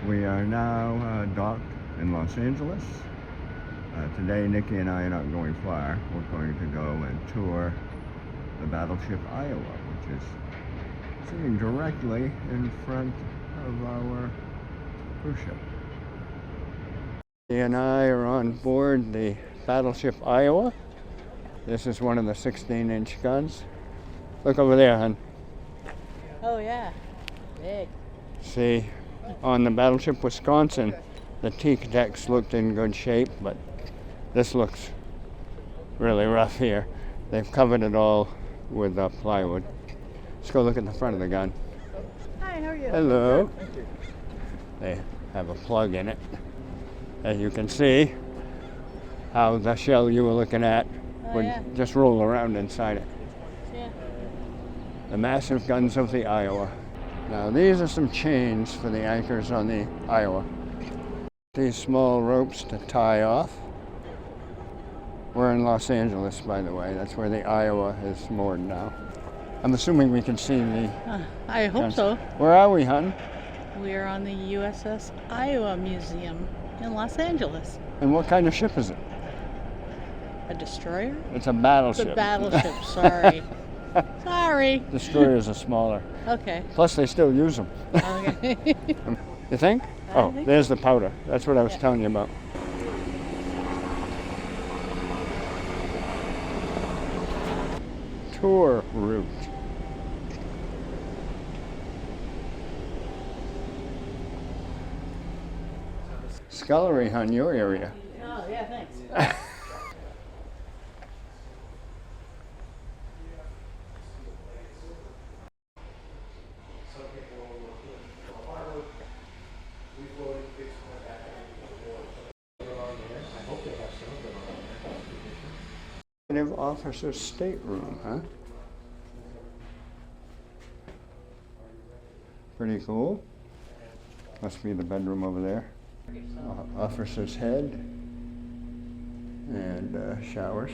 We are now docked in Los Angeles. Today, Nikki and I are not going far. We're going to go and tour the Battleship Iowa, which is sitting directly in front of our cruise ship. Nikki and I are on board the Battleship Iowa. This is one of the 16-inch guns. Look over there, hon. Oh yeah, big. See, on the Battleship Wisconsin, the teak decks looked in good shape, but this looks really rough here. They've covered it all with plywood. Let's go look at the front of the gun. Hi, how are you? Hello. They have a plug in it. As you can see, how the shell you were looking at would just roll around inside it. Yeah. The massive guns of the Iowa. Now these are some chains for the anchors on the Iowa. These small ropes to tie off. We're in Los Angeles, by the way. That's where the Iowa is moored now. I'm assuming we can see the... I hope guns. so. Where are we, hon? We're on the USS Iowa Museum in Los Angeles. And what kind of ship is it? A destroyer? It's a battleship. It's a battleship, sorry. Sorry. Destroyers are smaller. Okay. Plus, they still use them. Okay. You think? I think there's the powder. That's what I was telling you about. Tour route. Scullery, hon, your area. Oh, yeah, thanks. Officer's stateroom, huh? Pretty cool. Must be the bedroom over there. Officer's head and showers.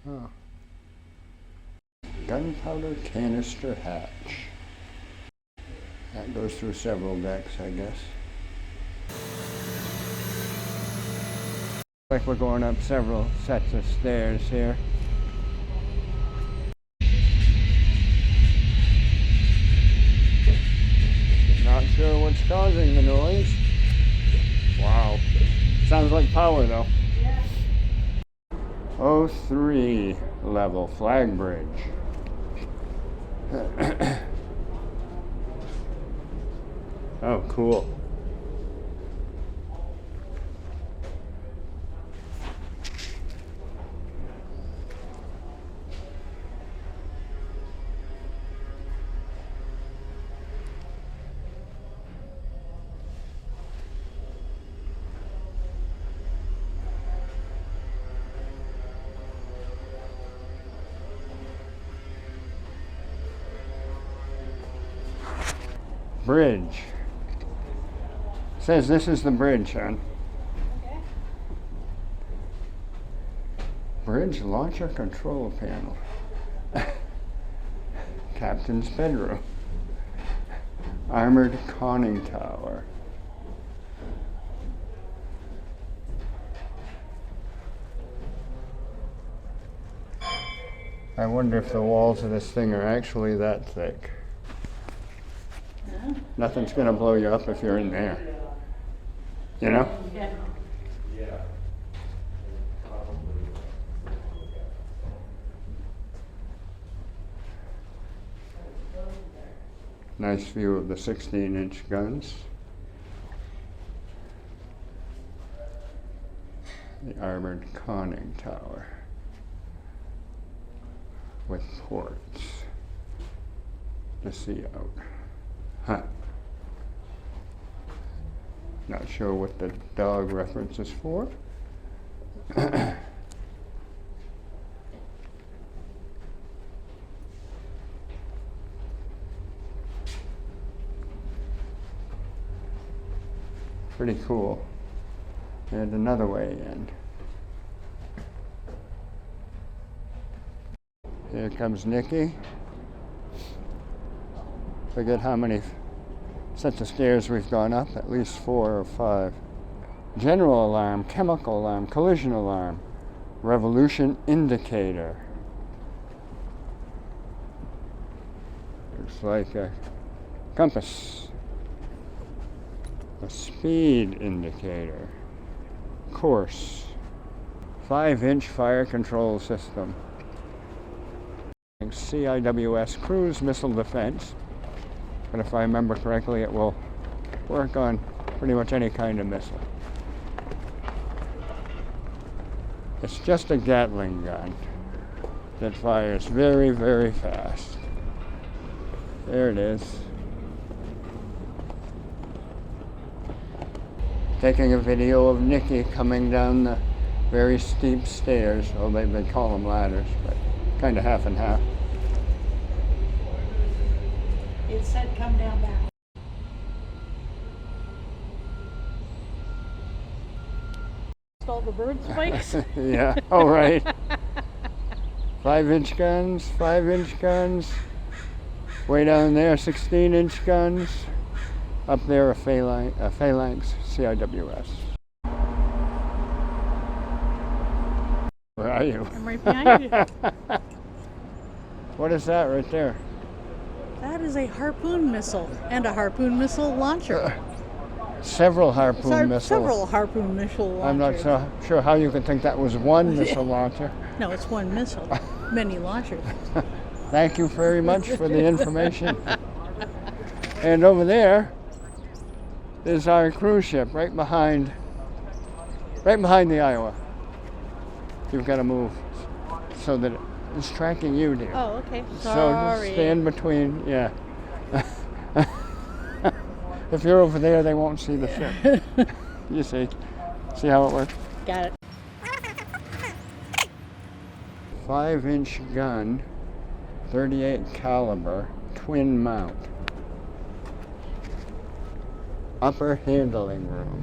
Oh. Gunpowder canister hatch. That goes through several decks, I guess. Like we're going up several sets of stairs here. Not sure what's causing the noise. Wow. Sounds like power though. Yeah. 03 level flag bridge. Oh, cool. Bridge. Says this is the bridge, hon. Okay. Bridge launcher control panel. Captain's bedroom. Armored conning tower. I wonder if the walls of this thing are actually that thick. Nothing's gonna blow you up if you're in there. You know? Yeah. Nice view of the 16-inch guns. The armored conning tower with ports to see out. Huh. Not sure what the dog reference is for. Pretty cool. And another way in. Here comes Nikki. Forget how many sets of stairs we've gone up, at least 4 or 5. General alarm, chemical alarm, collision alarm, revolution indicator. Looks like a compass. A speed indicator. Course. 5-inch fire control system. CIWS cruise missile defense. But if I remember correctly, it will work on pretty much any kind of missile. It's just a Gatling gun that fires very, very fast. There it is. Taking a video of Nikki coming down the very steep stairs. Well, they call them ladders, but kind of half and half. It said come down back. All the bird spikes? Yeah, all right. 5-inch guns, 5-inch guns. Way down there, 16-inch guns. Up there, a Phalanx CIWS. Where are you? I'm right behind you. What is that right there? That is a harpoon missile and a harpoon missile launcher. Several harpoon missiles. Several harpoon missile launchers. I'm not so sure how you could think that was one missile launcher. No, it's one missile. Many launchers. Thank you very much for the information. And over there is our cruise ship right behind the Iowa. You've got to move so that it's tracking you, dear. Oh, okay. So Sorry. just stand between, yeah. If you're over there, they won't see the ship. You see how it works? Got it. 5-inch gun, 38 caliber, twin mount. Upper handling room.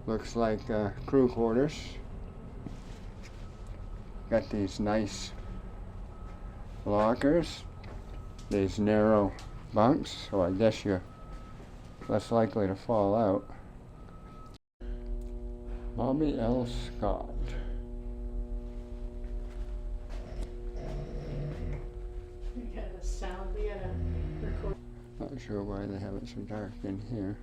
Looks like crew quarters. Got these nice lockers, these narrow bunks, so I guess you're less likely to fall out. Bobby L. Scott. You got a sound, you gotta record. Not sure why they have it so dark in here.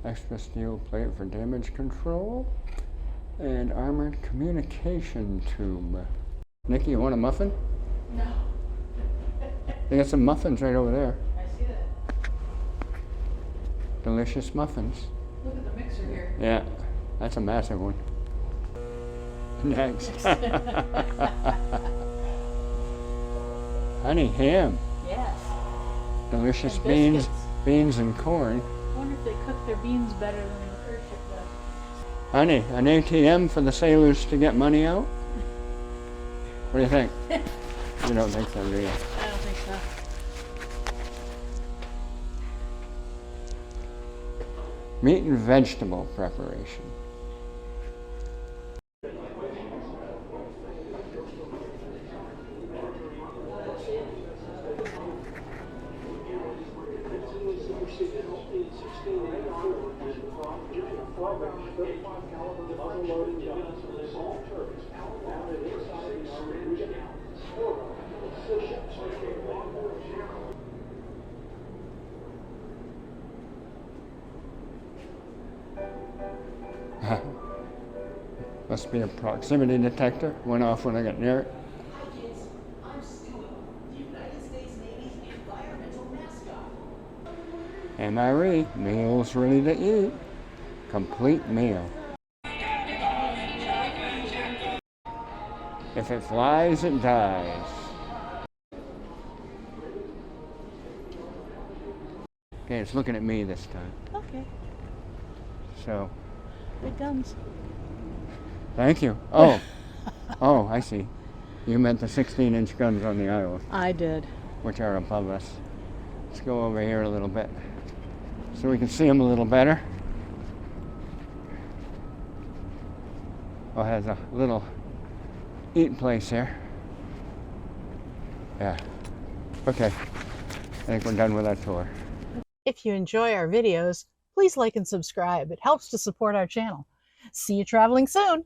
Extra steel plate for damage control, and armored communication tube. Nikki, you want a muffin? No. They got some muffins right over there. I see that. Delicious muffins. Look at the mixer here. Yeah, that's a massive one. Next. Honey ham. Yes. Delicious And beans, biscuits. beans and corn. I wonder if they cook their beans better than the cruise ship does. Honey, an ATM for the sailors to get money out? What do you think? You don't think so, do you? I don't think so. Meat and vegetable preparation. Must be a proximity detector. Went off when I got near it. Hi kids, I'm Stewie, the United States Navy's environmental mascot. MRE, meals ready to eat. Complete meal. If it flies, it dies. Okay, it's looking at me this time. Okay. So, Big guns. thank you. Oh, oh, I see. You meant the 16-inch guns on the Iowa, I did. which are above us. Let's go over here a little bit so we can see them a little better. Oh, it has a little eat place here. Yeah. Okay. I think we're done with our tour. If you enjoy our videos, please like and subscribe. It helps to support our channel. See you traveling soon.